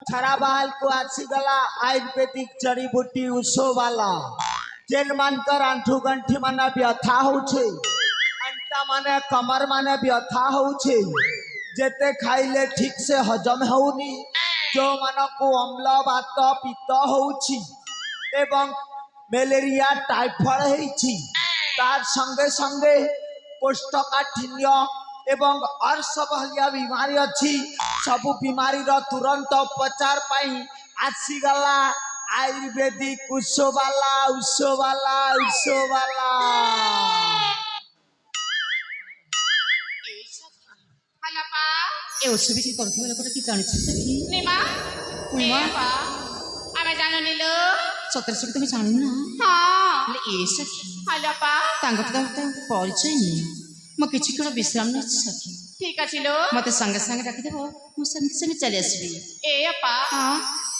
छरा बहाल को आसीगला आयुर्वेदिक जड़ी बूटी उषो वाला जेन मानकर आंठू गंठी माने व्यथा होछे अंटा माने कमर माने व्यथा होछे जेते खाइले ठीक से हजम होउनी जो मानको अम्ल वात पित्त होउछि एवं मलेरिया टाइफॉइड होइछि तार संगे संगे कोष्ठकाठिन्य एवं अर्श भलिया बीमारी अच्छी सबु बीमारी रो तुरंत उपचार पाई आसीगला आयुर्वेदिक उषोवाला उषोवाला उषोवाला हालापा ए ओसबी की करथि लोकटा की जानिछ सखी निमा निमा आमे जानो निलो सतर सखी তুমি জানো না हां ले ए सखी हालापा तांग तो परिचय नहीं म किछि कोन विश्राम नै सखी ठीक अछि लो मते संगे संगे डाकी देबो मु संगे संगे चली आसबी ए अपा हां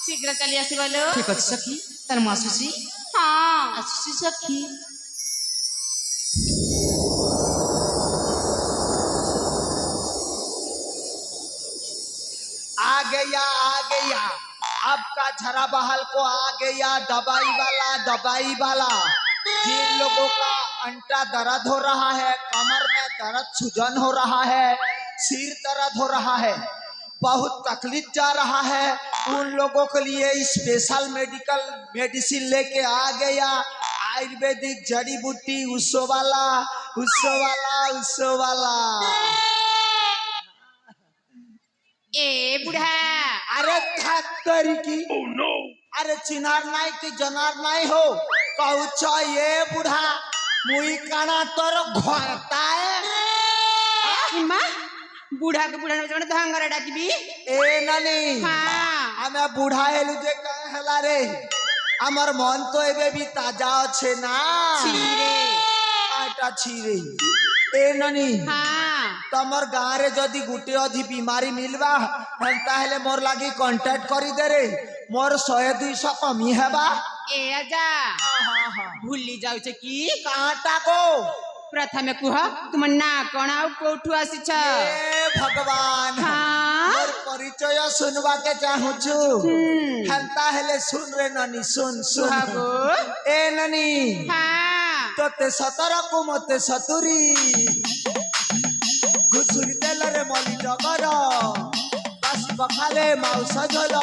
शीघ्र चली आसीबलो ठीक अछि सखी तार मासुसी हां आसुसी सखी आ गया आपका झरा बहाल को आ गया दवाई वाला जिन लोगों का अंटा दर्द हो रहा है कमर में दर्द सूजन हो रहा है सिर दर्द हो रहा है बहुत तकलीफ जा रहा है उन लोगों के लिए स्पेशल मेडिसिन लेके आ गया आयुर्वेदिक जड़ी बूटी उषोवाला उषोवाला उषोवाला ए बुढ़ा अरे थक्करी की अरे चिनार नाई की जनार नाई हो कहूच ये बुढ़ा मुई काना तोर घरता है निमा बुढ़ा के बुढ़ा ने धांगरा डाकिबी ए नानी हां आमे बुढ़ा हेलु जे कहे हला रे हमर मन तो एबे भी ताजा छे ना छीरे आटा छीरे ए नानी हां तमर गाँव रे जदि गुटे अधि बीमारी मिलवा हेंता हेले मोर लागी कांटेक्ट करी दे रे मोर 100-200 कमी हेबा ए आजा हां हां भूली जाउ छे की काटा को प्रथमे कुह तुम ना कोन आउ कोठु आसी छ ए भगवान हां मोर परिचय सुनवा के चाहू छु हेंता हेले सुन रे ननी सुन सुन सुहागो ए ननी हां तोते 17 को मते 70 घुसुरी देल रे मली जगर बासी बखाले माउस झोल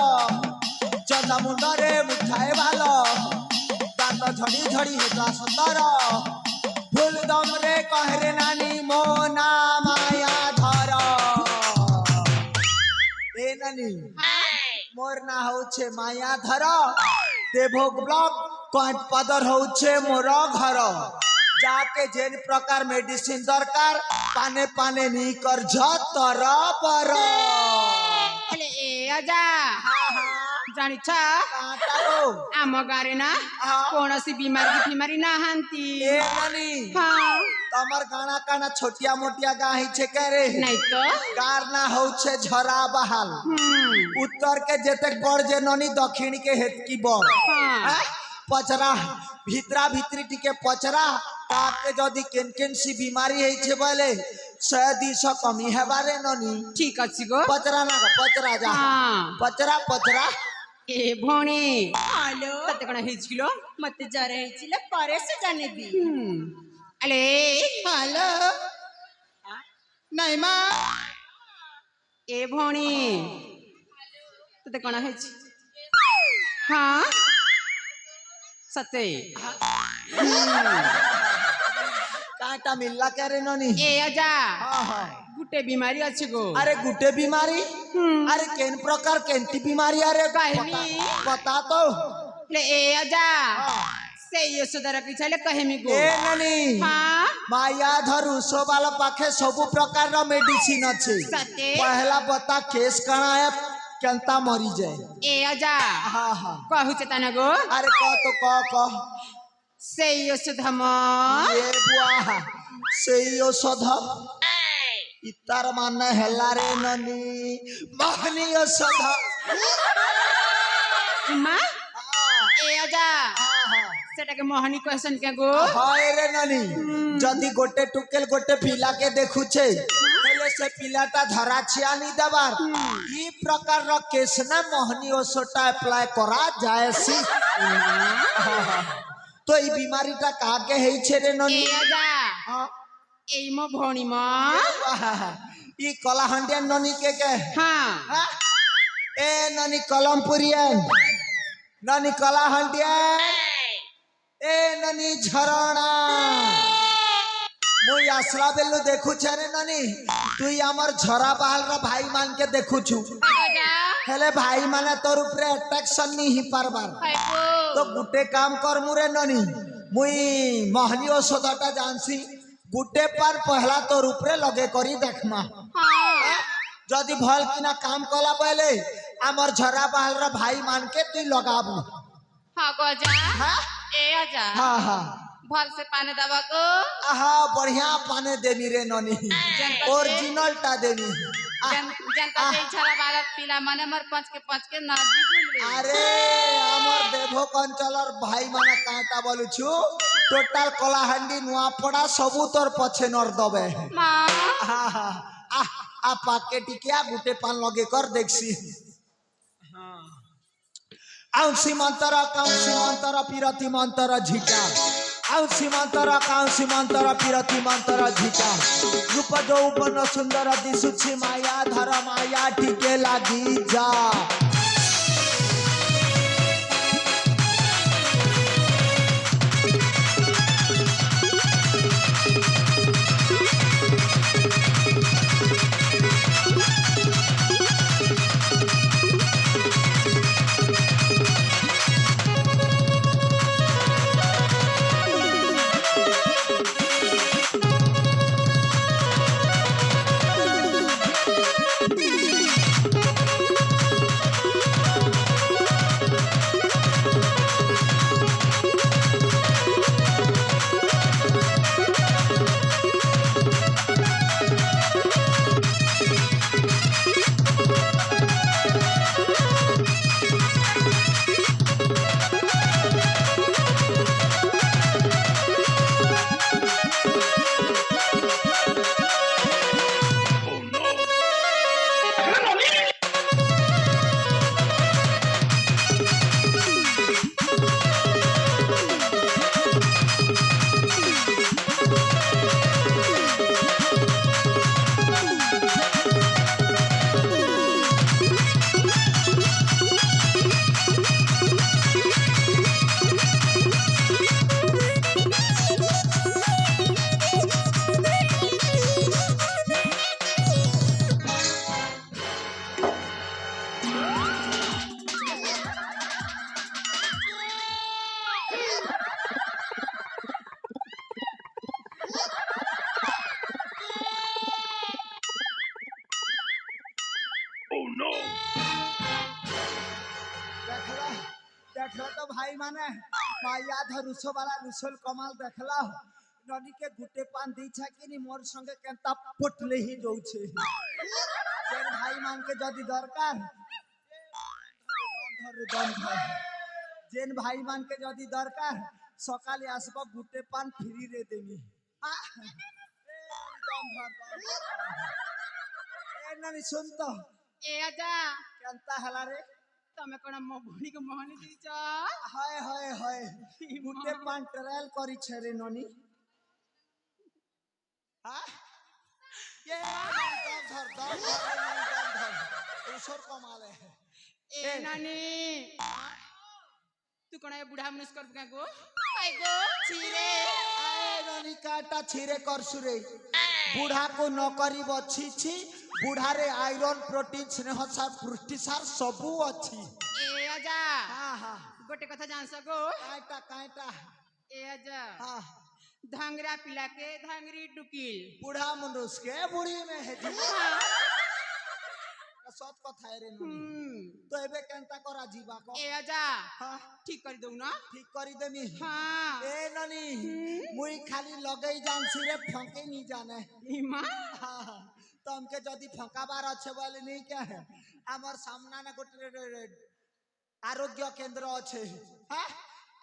चंदा मुंडरे मुठाए भाल दांत झड़ी झड़ी हेता सतर फूल दम रे कहरे नानी मो ना माया धर ए नानी मोर ना होछे माया धर देवभोग ब्लॉक कंठ पदर होछे मोर घर जाके जेन प्रकार मेडिसिन दरकार पाने पाने नी कर झतर पर अले ए आजा जानि छ काटाको आम गारे ना हाँ। कोनसी बीमारी फीमारी ना हांती ए नानी हां तमर गाना काना छोटिया मोटिया गाही छे करे नहीं तो कार ना होछे झरा बहाल उत्तर के जेते बड़ जे ननी दक्षिण के हेतकी बड़ हां पचरा भीतरा भीतरी टिके पचरा ताके जदि केन केन सी बीमारी है छे बोले 100-200 कमी है बारे ननी ठीक अछि गो पचरा ना पचरा जा हां पचरा पचरा ए भोणी हेलो तते कोन हेजिलो मत जरे हिचिले परे से जाने दी अले हेलो नहीं मां ए भोणी तते कोन हेजि हां सते काटा मिलला करे ननी ए आजा हां हां गुटे बीमारी अछि गो अरे गुटे बीमारी अरे केन प्रकार केनती बीमारी अरे कहमी बता तो ले ए आजा से ये सुधार की चले कहमी गो ए ननी हां माया धरु सोबाला पाखे सब प्रकार रा मेडिसिन अछि सते पहला बता केस कणा है केनता मरी जाए ए आजा हां हां कहू चेतना गो अरे कह तो कह से ये सुधम ये बुआ सेई औषध इतार माने हेला रे ननी महनी औषध मां ए आजा सेटा के मोहनी क्वेश्चन के गो हाय रे ननी जदी गोटे टुकेल गोटे पिला के देखु छे हेले से पिलाटा धरा छियानी दबार ई प्रकार रो केस ना मोहनी ओसोटा अप्लाई करा जाए सी तो ई बीमारीटा काके हेइ छे रे ए ननी आजा हाँ এই মো ভণি ম ई कलाहंडिया ननी के হ্যাঁ हाँ? ए ननी कलमपुरियन ननी कलाहंडिया ए ननी झरणा मुई आसला बेलु देखु छे ननी तुई हमर झरा बहाल रा भाई मान के देखु छु আজা हेले भाई माने तोर ऊपर अट्रैक्शन नी ही पारबार খাইবো तो गुटे काम कर मुरे ननी मुई महनी औषधटा जानसी गुटे पर पहला तोर ऊपर लगे करी देखमा হ্যাঁ जदि भल किना काम कला पहले हमर झरा बहाल रा भाई मान के तुई लगाबू হ্যাঁ গজা हाँ এ আজা हाँ हाँ ভাল সে পানি দেবা গো आहा बढ़िया पाने देनी रे ननी ओरिजिनल टा देनी जनता से छरा बालक पीला माने मर पाँच के नदी बोले अरे हमर देवो कंचलर भाई माने काटा बोलु छु टोटल कलाहांडी नुआपड़ा सबु तोर पछे नर दबे মা आहा आ पाके टिकिया गुटे पान लगे कर देखसी आउसी मंतर पिरती मंतर झिका आउसी मंतर पिरती मंतर झिका रूप यौवन सुंदर दिसुछि माया धर माया टिके लागी जा देखला तो भाई माने माया धर रुसो वाला रुसल कमाल देखला ननी के गुटे पान दी छा कि नी मोर संगे केनता पटले ही जाउ छे जेन भाई मान के जदी दरकार जेन भाई मान के जदी दरकार सकाले आसबो गुटे पान फ्री रे देनी ए ननी सुन तो ए आजा केनता हला रे तमे कोन मो भणी के मोहनी दीच हाय हाय हाय गुटे पान ट्रायल करी छे रे ननी हाँ ये धर ऊसर कमाले ए नानी तू कोन ए बुढ़ा मनुष्य कर का गो आई गो छिरे आए ननी काटा छिरे करसु रे बुढ़ा को न करी बछि छी बुढ़ा रे आयरन प्रोटीन स्नेह सार पुष्टि सार सबु अछि ए आजा हां हां गोटे कथा जान सको काटा ए आजा हां धांगरा पिला के धांगरी डुकिल बुढ़ा मनुष्य के बुढ़ी में है जी सत कथा रे तो एबे केनता करा जीवा को ए आजा हां ठीक कर दऊ ना ठीक करी देमी हां ए ननी मुई खाली लगई जानसी रे फंके नहीं जाने इमा हां तो हमके जदी फंकाबार अच्छे बोले नहीं क्या है हमर सामना ना गोटे आरोग्य केंद्र अच्छे हां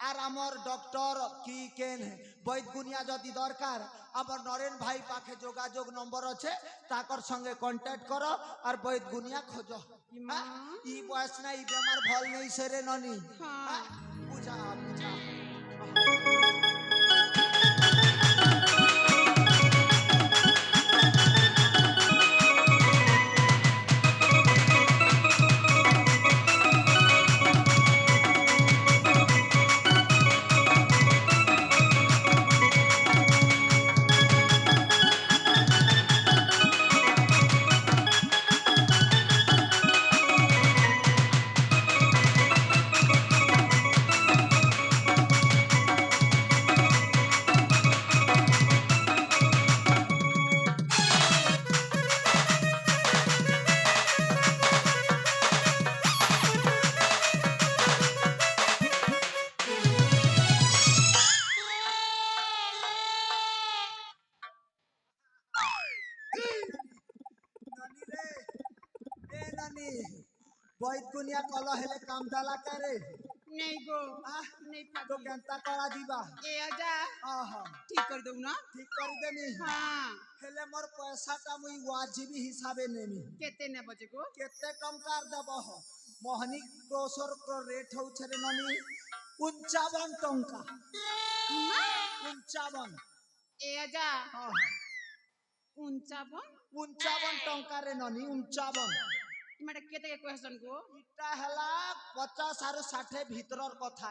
আর আমার ডক্টর কি কেন বৈদ গুনিয়া যদি দরকার আমার নরেন ভাই পাখে যোগাযোগ নম্বর আছে তাকর সঙ্গে কন্ট্যাক্ট করো আর বৈদ গুনিয়া খোঁজো হ্যাঁ? ই বয়স না ই বেমার ভাল নেই সেরে ননি হ্যাঁ? বুঝা বুঝা নানি রে এ নানি বৈদ গুনিয়া কল হেলে কাম দালা করে नहीं गो আহ नहीं তো पाती কেনতা করা দিবা ए आजा আহা ठीक कर दो ना ঠিক করে দেনি हाँ হেলে মোর পয়সাটা মুই ওয়াজিবি হিসাবে নেমি केते ने बजे गो কেতে টঙ্কার দেব মোহনী ক্রোসর রেট হচ্ছে রে ননি 55 টঙ্কা 55 ए आजा হ্যাঁ 55 55 টঙ্কা রে ননি 55 মানে কেতে के क्वेश्चन गो ইটা হেলা 50 আর 60 ভিতরর কথা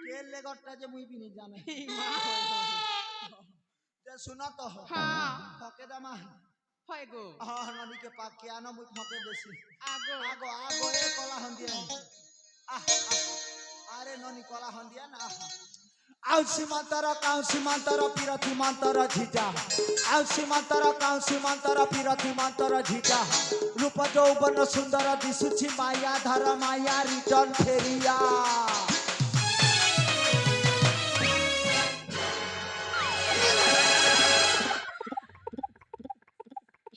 কে লেগরটা যে মুই বিনি জানে যে শুনো তো हाँ ফকে দামা होय गो হ্যাঁ ননি কে পাক কে আনো মুই ফকে বেশি आगो আগো আগো এ কলা হন্দিয়া আরে ননি কলা হন্দিয়া না আউ সীমান্তর কাউ সীমান্তর পির সীমান্তর ঝিজা আউ সীমান্তর কাউ সীমান্তর পির সীমান্তর ঝিজা রূপ যৌবন সুন্দর দিশুছি মায়া ধর মায়া রিটর্ন ফেরিয়া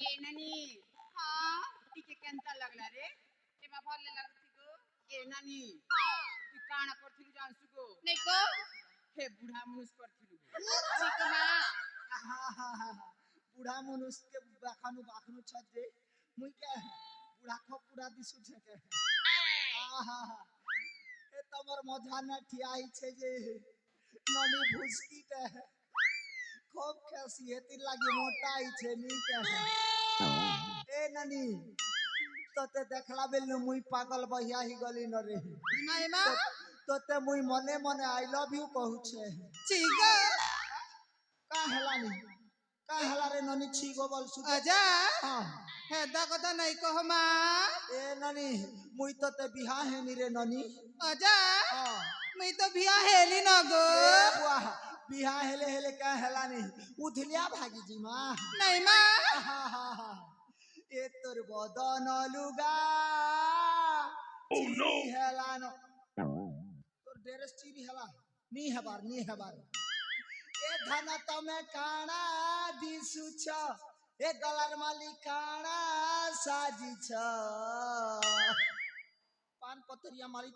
ए नानी हाँ टिके केंता लगला रे एमा भले लगथि गो ए नानी तू काना करथिलु जानसु गो नहीं गो हे बुढ़ा मुनुस करथिलु ठीक ना বুড়া মানুষ কে বাখানু বাখানু ছাদে মুই কে বুড়া খো পুরা দিশু থেকে এ তোমার মজা না ঠিয়াইছে যে ননি ভুসকি কে খুব খাসি হেতি লাগি মোটা আইছে নি কে এ নানি তোতে দেখলা বেলনু মুই পাগল বহিয়া হি গলি ন রে নাই মা তোতে মুই মনে মনে আই লাভ ইউ কহুছে ठीक কা হেলানি কা হেলা রে ননি ছি গো বল সু आजा হ্যাঁ हेदा कथा नहीं कहो मा এ ননি মুই তোতে বিহা হেনি রে ননি आजा হ্যাঁ मैं तो बिया हेली न गो এ বুয়া বিহা হেলে হেলে কা হেলানি উধলিয়া ভাগি জি মা नहीं मा এ তোর বদন লুগা ও নো হেলানো তোর ড্রেস চিবি হেলা নি হেবার এ ধন তমে কানা দিশুছ এ গলার মালি কানা সাজিছ পান পতরিয়া মারি